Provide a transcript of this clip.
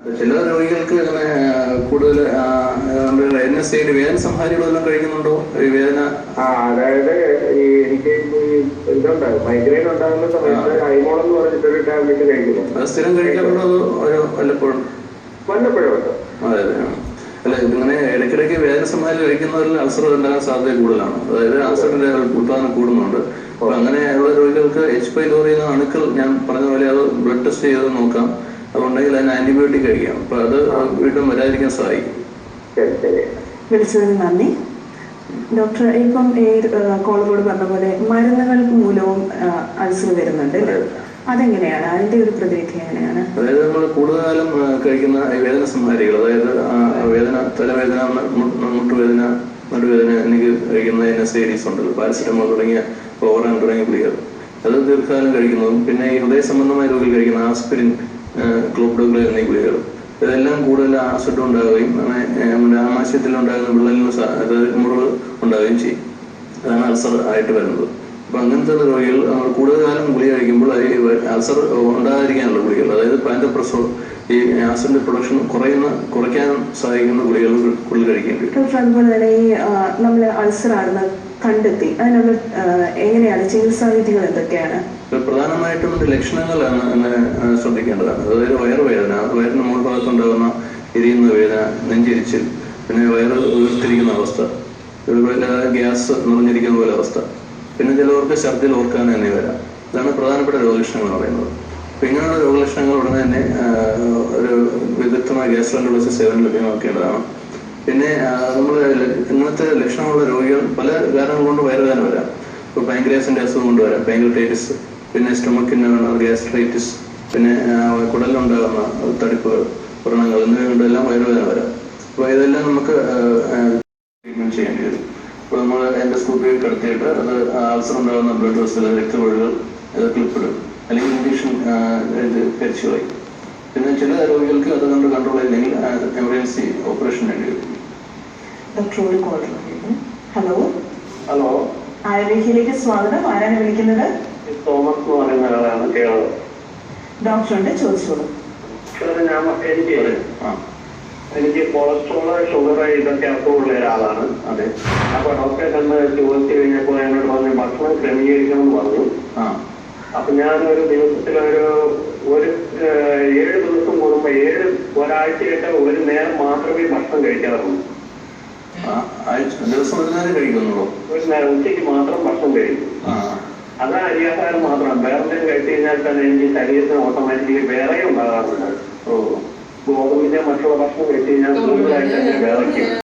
ചില രോഗികൾക്ക് അങ്ങനെ കൂടുതൽ NSAID വേദന സംഹാരികളെല്ലാം കഴിക്കുന്നുണ്ടോ ഈ വേദന? അതായത് എനിക്ക് ഇതുണ്ടാകും, മൈഗ്രെയിൻ ഉണ്ടാകുന്ന സമയത്ത് ഹൈമോൾ എന്ന് പറഞ്ഞിട്ടൊരു ടാബ്ലറ്റ് കഴിക്കുന്നു. അത് സ്ഥിരം കഴിക്കാറുണ്ടോ അതോ ഒരു വല്ലപ്പോഴും? വല്ലപ്പോഴും ഉണ്ട്. അതെ അതെ. അല്ല, ഇതിങ്ങനെ ഇടയ്ക്കിടയ്ക്ക് വേദന സംഹാരി കഴിക്കുന്നവരിൽ അൾസർ ഉണ്ടാകാൻ സാധ്യത കൂടുതലാണ്. അതായത് അൾസറിന്റെ ഉത്പാദനം കൂടുന്നുണ്ട്. അപ്പൊ അങ്ങനെയുള്ള രോഗികൾക്ക് H. പൈലോറി എന്ന അണുക്കൾ ഞാൻ പറഞ്ഞ പോലെ അത് ബ്ലഡ് ടെസ്റ്റ് ചെയ്ത് നോക്കാം. അതുണ്ടെങ്കിൽ അതിന് ആന്റിബയോട്ടിക് കഴിക്കാം. അപ്പൊ അത് വീണ്ടും വരാതിരിക്കാൻ സഹായിക്കും. വിളിച്ചതിന് നന്ദി ഡോക്ടർ. ഇപ്പം കോളറോട് പറഞ്ഞ പോലെ മരുന്നുകൾ മൂലവും അൾസർ വരുന്നുണ്ട്, അതെങ്ങനെയാണ്? അതിന്റെ ഒരു പ്രതിവിധി എങ്ങനെയാണ്? അതായത് നമ്മൾ കൂടുതലും കഴിക്കുന്ന വേദന സംഹാരികൾ, അതായത് വേദന, തലവേദന, മുട്ടുവേദന, നടുവേദന എനിക്ക് കഴിക്കുന്ന NSAIDs ഉണ്ട്, പാരസെറ്റമോൾ തുടങ്ങിയ ഓവറാൻ തുടങ്ങിയ ഗുളികൾ, അത് ദീർഘകാലം കഴിക്കുന്നതും പിന്നെ ഈ ഹൃദയ സംബന്ധമായ രോഗികൾ കഴിക്കുന്ന ആസ്പിരിൻ, ക്ലോപ്ഡോഗ്ലൈ എന്നീ ഗുളികൾ, ഇതെല്ലാം കൂടുതൽ ആസിഡ് ഉണ്ടാവുകയും നമ്മുടെ ആമാശയത്തിൽ ഉണ്ടാകുന്ന വിള്ളലിന് മുറിവ് ഉണ്ടാവുകയും ചെയ്യും. അതാണ് അൾസർ ആയിട്ട് വരുന്നത്. അപ്പൊ അങ്ങനത്തെ രോഗികൾ നമ്മൾ കൂടുതൽ കാലം ഗുളിക കഴിക്കുമ്പോൾ അൾസർ ഉണ്ടാകാതിരിക്കാനുള്ള ഗുളികൾ, അതായത് പാൻറ്റോപ്രസോൾ, ഈ ആസിഡിന്റെ പ്രൊഡക്ഷൻ കുറയ്ക്കാൻ സഹായിക്കുന്ന ഗുളികൾ കൂടുതൽ കഴിക്കേണ്ടി വരും. അതുപോലെ തന്നെ ഈ നമ്മൾ അൾസർ ആണെന്ന് കണ്ടെത്തി അതിനുള്ള എങ്ങനെയാണ് ചികിത്സാ വിധികൾ എന്തൊക്കെയാണ്? പ്രധാനമായിട്ടും ലക്ഷണങ്ങളാണ് ശ്രദ്ധിക്കേണ്ടതാണ്. അതായത് വയറുവേദന, വയറിന് മുകൾ ഭാഗത്തുണ്ടാകുന്ന എരിയുന്ന വേദന, നെഞ്ചെരിച്ചിൽ, പിന്നെ വയറ് ഉയർത്തിരിക്കുന്ന അവസ്ഥ, അതുപോലെ ഗ്യാസ് നിറഞ്ഞിരിക്കുന്ന പോലെ അവസ്ഥ, പിന്നെ ചിലവർക്ക് ഛർദിൽ ഓർക്കാൻ തന്നെ വരാം. ഇതാണ് പ്രധാനപ്പെട്ട രോഗലക്ഷണങ്ങൾ എന്ന് പറയുന്നത്. അപ്പൊ ഇങ്ങനെയുള്ള രോഗലക്ഷണങ്ങൾ ഉടനെ തന്നെ ഒരു വിദഗ്ധമായ ഗ്യാസ്ട്രോഎൻട്രോളജിസ്റ്റ് സേവനം ലഭ്യമാക്കേണ്ടതാണ്. പിന്നെ നമ്മൾ ഇങ്ങനത്തെ ലക്ഷണമുള്ള രോഗികൾ പല കാരണങ്ങൾ കൊണ്ട് വയറുവേദന വരാം. ഇപ്പോൾ പാൻക്രിയാസിന്റെ അസുഖം കൊണ്ട് വരാം, പാൻക്രിയറ്റൈറ്റിസ്, പിന്നെ സ്റ്റൊമക്കിന് ഗ്യാസ്ട്രൈറ്റിസ്, പിന്നെ കുടലിലുണ്ടാകുന്ന തടിപ്പുകൾ, വ്രണങ്ങൾ എന്നിവ കൊണ്ടെല്ലാം വയറുവേദന വരാം. അപ്പോൾ ഇതെല്ലാം നമുക്ക് ട്രീറ്റ്മെന്റ് ചെയ്യേണ്ടി വരും. ഇപ്പോൾ നമ്മൾ എൻഡോസ്കോപ്പി കടത്തിയിട്ട് അത് അൾസർ ഉണ്ടാകുന്ന ബ്ലഡ് വെസൽ, രക്തവഴികൾ ക്ലിപ്പിടും, അല്ലെങ്കിൽ ഇഞ്ചക്ഷൻ കരിച്ചു കളയും. പിന്നെ ചില രോഗികൾക്ക് അത് കണ്ട് കൺട്രോൾ ചെയ്യില്ലെങ്കിൽ എമർജൻസി ഓപ്പറേഷൻ വേണ്ടി വരും. ഹലോ ഹലോ, ആരോഗ്യയിലേക്ക് സ്വാഗതം. ആരാണ് വിളിക്കുന്നത്? തോമസ് എന്ന് പറയുന്ന ആളാണ് കേരളം. ഡോക്ടറുണ്ട്, ചോദിച്ചോളൂ. എനിക്ക് കൊളസ്ട്രോള്, ഷുഗർ ഇതൊക്കെ അസുഖമുള്ള ഒരാളാണ്. അതെ. അപ്പൊ ഡോക്ടറെ കണ്ട് ചോദിച്ചു കഴിഞ്ഞപ്പോൾ എന്നോട് പറഞ്ഞു ഭക്ഷണം ക്രമീകരിക്കണം എന്ന് പറഞ്ഞു. അപ്പൊ ഞാൻ ദിവസത്തിലൊരു 7 ദിവസം കൂടുമ്പോ ഒരാഴ്ചയായിട്ട് ഒരു നേരം മാത്രമേ ഭക്ഷണം കഴിക്കാറുള്ളൂ. ദിവസം ഒരു നേരം കഴിക്കുന്നുള്ളൂ? ഒരു നേരം, ഉച്ചയ്ക്ക് മാത്രം ഭക്ഷണം കഴിക്കും. അത് അരിയാഹാരം മാത്രമാണ്. വേറെ എന്തെങ്കിലും കഴിച്ചു കഴിഞ്ഞാൽ തന്നെ എനിക്ക് ശരീരത്തിന് ഓട്ടോമാറ്റിക്കലി വേറെ ഉണ്ടാകാറുണ്ട്. ഗോതമ്പിന്റെ മറ്റുള്ള ഭക്ഷണം കഴിച്ചു കഴിഞ്ഞാൽ കൂടുതലായിട്ട് വേറെയൊക്കെയാണ്.